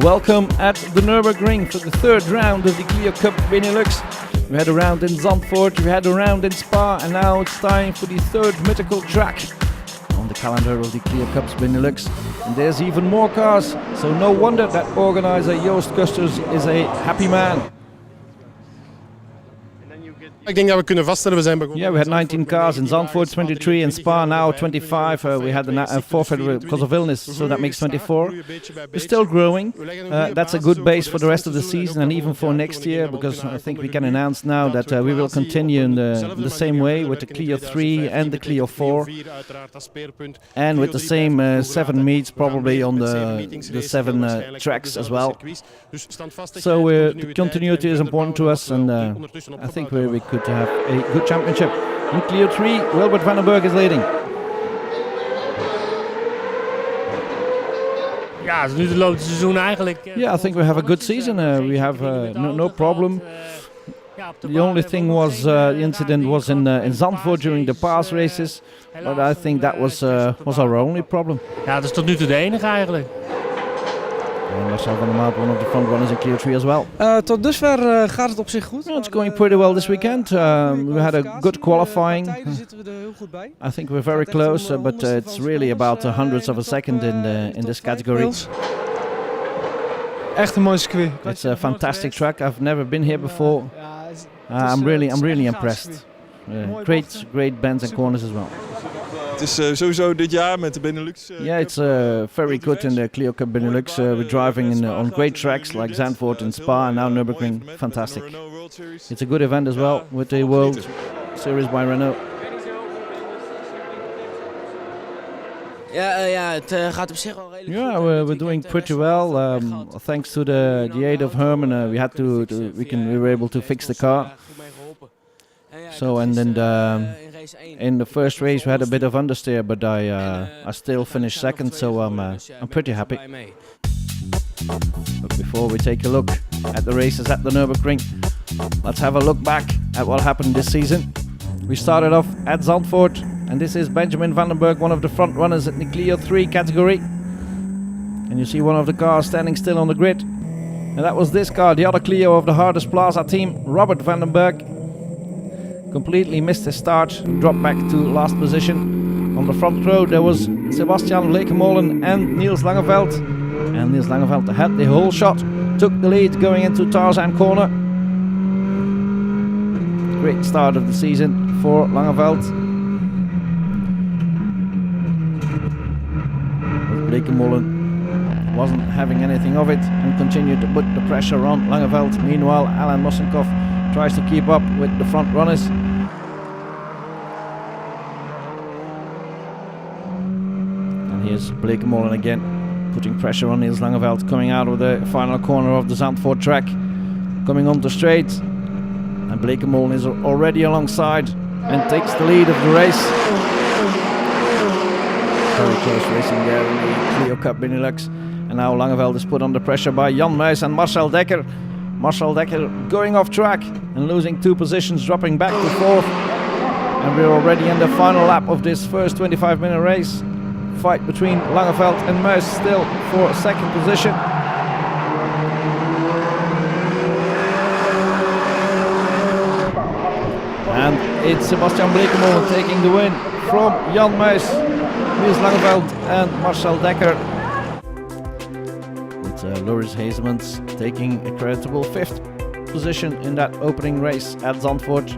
Welcome at the Nurburgring for the third round of the Clio Cup Benelux. We had a round in Zandvoort, we had a round in Spa, and now it's time for the third mythical track on the calendar of the Clio Cups Benelux. And there's even more cars, so no wonder that organizer Joost Kusters is a happy man. Ik denk dat we kunnen vaststellen, we zijn begonnen. Yeah, we had 19 cars in Zandvoort, 23 in Spa, now 25. We had a forfeit because of illness, so that makes 24. We're still growing. That's a good base for the rest of the season and even for next year, because I think we can announce now that we will continue in the same way with the Clio 3 and the Clio 4. And with the same 7 meets probably on the 7 tracks as well. So the continuity is important to us, and I think we could have a good championship. In Clio 3, Wilbert van den Berg is leading. Ja, dus nu de loop het seizoen eigenlijk. Yeah, I think we have a good season. We have no problem. The only thing was the incident was in Zandvoort during the pass races, but I think that was our only problem. Ja, dat is tot nu toe de enige eigenlijk. Marcel van der Maat, one of the front runners in Clio 3 as well. Tot dusver gaat het op zich goed. It's going pretty well this weekend. We had a good qualifying. Tijden zitten we er heel goed bij. I think we're very close, but it's really about hundreds of a second in this category. Echt een mooi circuit. It's a fantastic track. I've never been here before. I'm really impressed. Great bends and corners as well. Het is sowieso dit jaar met de Benelux. Yeah, it's very good in the Clio Cup Benelux. We're driving on great tracks like Zandvoort and Spa and now Nurburgring. Fantastic. It's a good event as well with the World Series by Renault. Ja, het gaat op zich wel redelijk goed. Yeah, we're doing pretty well. Thanks to the aid of Herman, we were able to fix the car. So and then in the first race we had a bit of understeer, but I still finished second, so I'm pretty happy. But before we take a look at the races at the Nurburgring, let's have a look back at what happened this season. We started off at Zandvoort, and this is Benjamin van den Berg, one of the front runners in the Clio 3 category. And you see one of the cars standing still on the grid. And that was this car, the other Clio of the Hardest Plaza team, Robert van den Berg. Completely missed his start, dropped back to last position. On the front row there was Sebastian Blekemolen and Niels Langeveld. And Niels Langeveld had the whole shot, took the lead going into Tarzan corner. Great start of the season for Langeveld. Blekemolen wasn't having anything of it and continued to put the pressure on Langeveld. Meanwhile, Alan Mossenkopf tries to keep up with the front runners. And here's Blekemolen again, putting pressure on Niels Langeveld, coming out of the final corner of the Zandvoort track, coming on the straight. And Blekemolen is already alongside and takes the lead of the race. Very close racing there in the Clio Cup Benelux. And now Langeveld is put under pressure by Jan Muis and Marcel Dekker. Marcel Dekker going off track and losing 2 positions, dropping back to 4th. And we're already in the final lap of this first 25-minute race. Fight between Langeveld and Muis still for 2nd position. And it's Sebastian Blekemolen taking the win from Jan Muis, Niels Langeveld and Marcel Dekker. Loris Hazemans taking a creditable 5th position in that opening race at Zandvoort.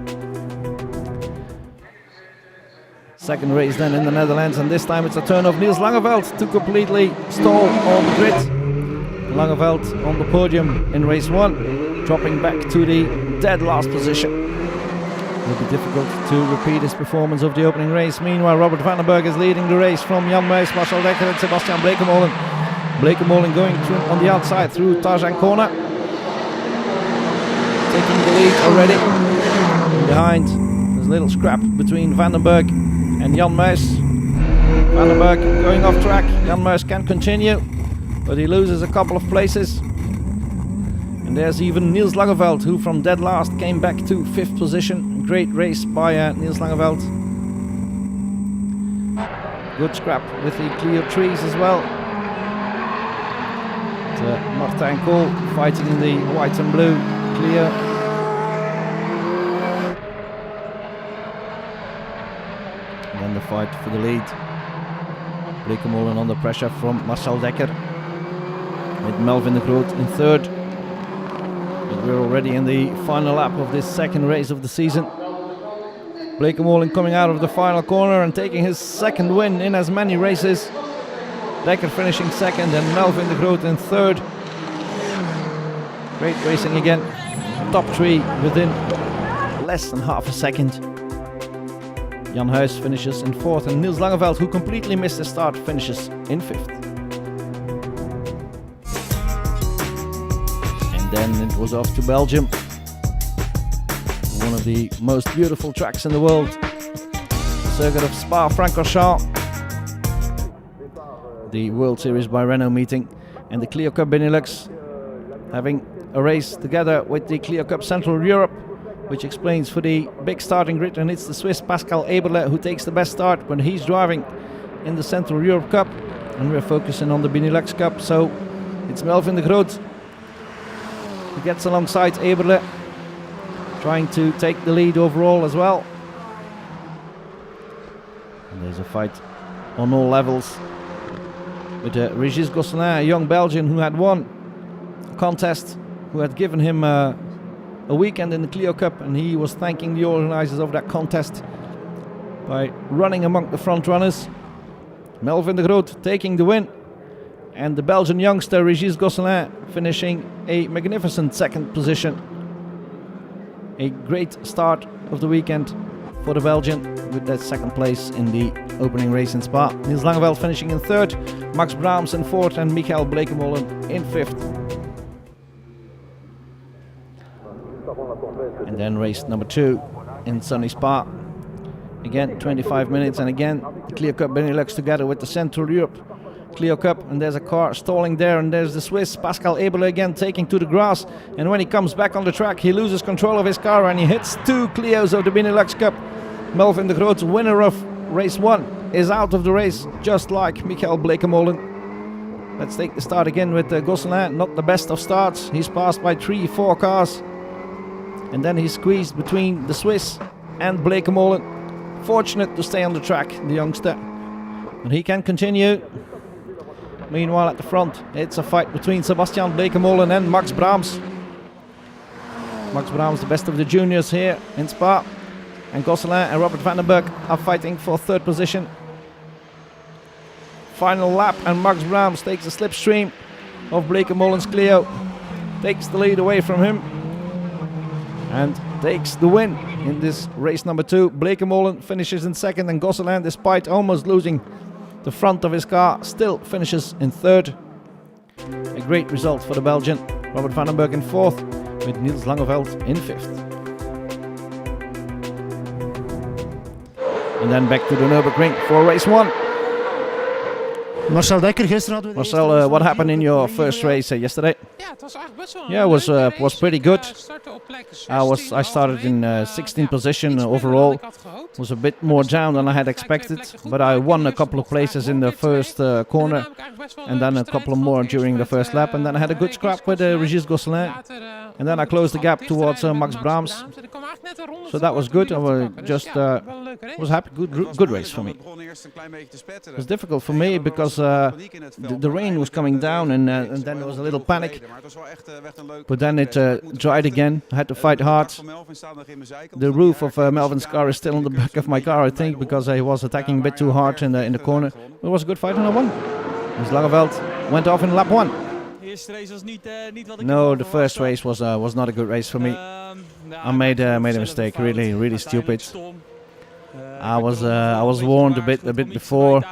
2nd race then in the Netherlands, and this time it's a turn of Niels Langeveld to completely stall on the grid. Langeveld on the podium in race 1, dropping back to the dead last position. It will be difficult to repeat his performance of the opening race. Meanwhile, Robert van den Berg is leading the race from Jan Muis, Marcel Dekker and Sebastian Blekemolen. Blekemolen going on the outside through Tarzan corner. Taking the lead already. Behind, there's a little scrap between Van den Berg and Jan Muis. Van den Berg going off track. Jan Muis can continue, but he loses a couple of places. And there's even Niels Langeveld, who from dead last came back to 5th position. Great race by Niels Langeveld. Good scrap with the Clio 3s as well. Martin Kool fighting in the white and blue Clio. And then the fight for the lead. Bleekemolen under pressure from Marcel Dekker, with Melvin de Groot in third. But we're already in the final lap of this second race of the season. Bleekemolen coming out of the final corner and taking his second win in as many races. Dekker finishing second and Melvin de Groot in third. Great racing again. Top three within less than half a second. Jan Huys finishes in fourth and Niels Langeveld, who completely missed the start, finishes in fifth. And then it was off to Belgium. One of the most beautiful tracks in the world. The circuit of Spa-Francorchamps. The World Series by Renault meeting and the Clio Cup Benelux having a race together with the Clio Cup Central Europe, which explains for the big starting grid, and it's the Swiss Pascal Eberle who takes the best start when he's driving in the Central Europe Cup, and we're focusing on the Benelux Cup. So it's Melvin de Groot who gets alongside Eberle, trying to take the lead overall as well. And there's a fight on all levels with Régis Gosselin, a young Belgian who had won a contest, who had given him a weekend in the Clio Cup, and he was thanking the organisers of that contest by running among the front runners. Melvin de Groot taking the win, and the Belgian youngster Régis Gosselin finishing a magnificent second position. A great start of the weekend for the Belgian with that second place in the opening race in Spa. Niels Langeveld finishing in third, Max Brahms in fourth and Michael Bleekemolen in fifth. And then race number 2 in sunny Spa. Again 25 minutes, and again the Clio Cup Benelux together with the Central Europe Clio Cup, and there's a car stalling there, and there's the Swiss Pascal Eberle again taking to the grass, and when he comes back on the track he loses control of his car and he hits 2 Clios of the Benelux Cup. Melvin de Groot, winner of race 1, is out of the race, just like Michael Bleekemolen. Let's take the start again with Gosselin, not the best of starts. He's passed by 3-4 cars, and then he's squeezed between the Swiss and Bleekemolen. Fortunate to stay on the track, the youngster, but he can continue. Meanwhile at the front it's a fight between Sebastian Bleekemolen and Max Brahms. Max Brahms, the best of the juniors here in Spa, and Gosselin and Robert van den Berg are fighting for third position. Final lap and Max Brahms takes the slipstream of Bleekemolen's Clio, takes the lead away from him and takes the win in this race number 2. Bleekemolen finishes in second, and Gosselin, despite almost losing the front of his car, still finishes in third. A great result for the Belgian. Robert van den Berg in fourth, with Niels Langeveld in fifth. And then back to the Nurburgring for race 1. Marcel Dekker, gisteren hadden we Marcel, what happened in your first race yesterday? Yeah, it was pretty good. I started in 16th position overall. Was a bit more down than I had expected, but I won a couple of places in the first corner, and then a couple more during the first lap, and then I had a good scrap with Régis Gosselin, and then I closed the gap towards Max Brahms. So that was good. I was happy. Good race for me. It was difficult for me because the rain was coming down, and then there was a little panic. But then it dried again. I had to fight hard. The roof of Melvin's car is still on the back of my car, I think, because I was attacking a bit too hard in the corner. It was a good fight, and I won. Niels Langeveld went off in lap 1. No, the first race was not a good race for me. I made a mistake, really stupid. I was warned a bit before.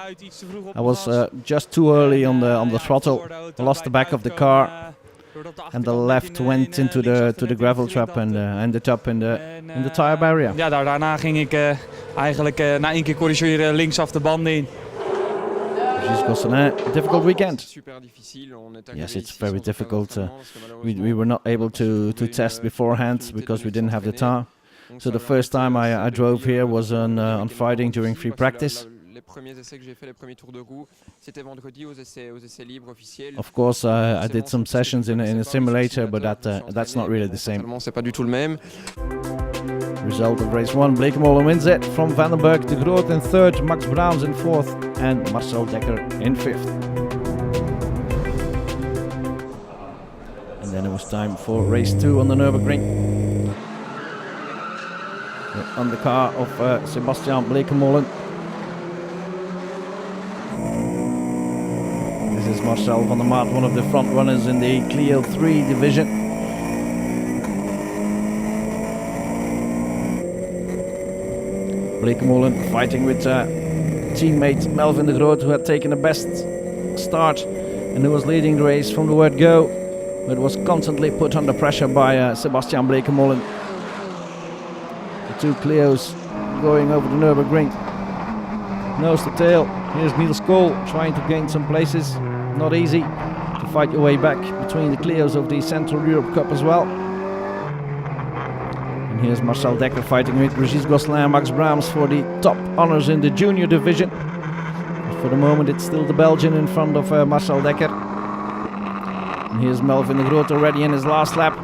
I was just too early on the throttle. I lost the back of the car, and the left went into the gravel trap and ended up in the tire barrier. Ja, daarna ging ik eigenlijk na 1 keer corrigeren linksaf de banden in. Régis Gosselin, difficult weekend. Yes, it's very difficult. We were not able to test beforehand because we didn't have the tire. So the first time I drove here was on Friday during free practice. les premiers essais que j'ai fait, les premiers tours de roue, c'était vendredi aux essais libres officiels. Of course, I did some sessions in a simulator, but that's not really the same. C'est pas du tout le même. Result of race 1, Blekemolen wins it from Vandenberg, De Groot in 3rd, Max Braams in 4th and Marcel Dekker in 5th. And then it was time for race 2 on the Nurburgring. The undercar of Sebastian Blekemolen. This is Marcel van der Maat, one of the front runners in the Clio 3 division. Blekemolen fighting with teammate Melvin de Groot, who had taken the best start and who was leading the race from the word go, but was constantly put under pressure by Sebastian Blekemolen. The two Clios going over the Nurburgring, nose to tail. Here's Niels Kool trying to gain some places. Not easy to fight your way back between the Clios of the Central Europe Cup as well. And here's Marcel Dekker fighting with Régis Gosselin and Max Braams for the top honours in the junior division. But for the moment it's still the Belgian in front of Marcel Dekker. And here's Melvin de Groot already in his last lap,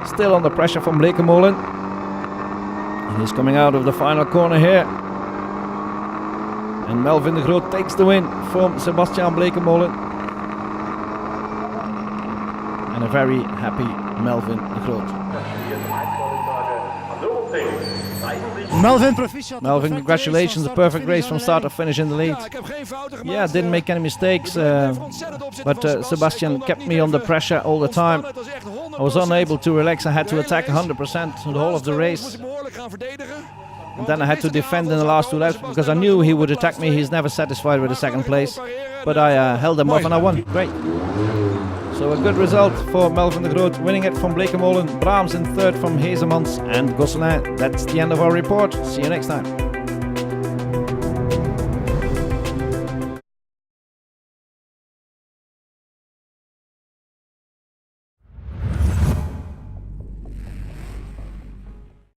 still under pressure from Blekemolen. And he's coming out of the final corner here. And Melvin de Groot takes the win from Sebastian Blekemolen. And a very happy Melvin de Groot. Melvin, congratulations, a perfect race from start to finish in the lead. Yeah, didn't make any mistakes, but Sebastian kept me under pressure all the time. I was unable to relax, I had to attack 100% the whole of the race. And then I had to defend in the last 2 laps because I knew he would attack me. He's never satisfied with the second place, but I held him off and I won. Great. So a good result for Melvin de Groot, winning it from Blekemolen, Braams in 3rd from Heesemans and Gosselin. That's the end of our report. See you next time.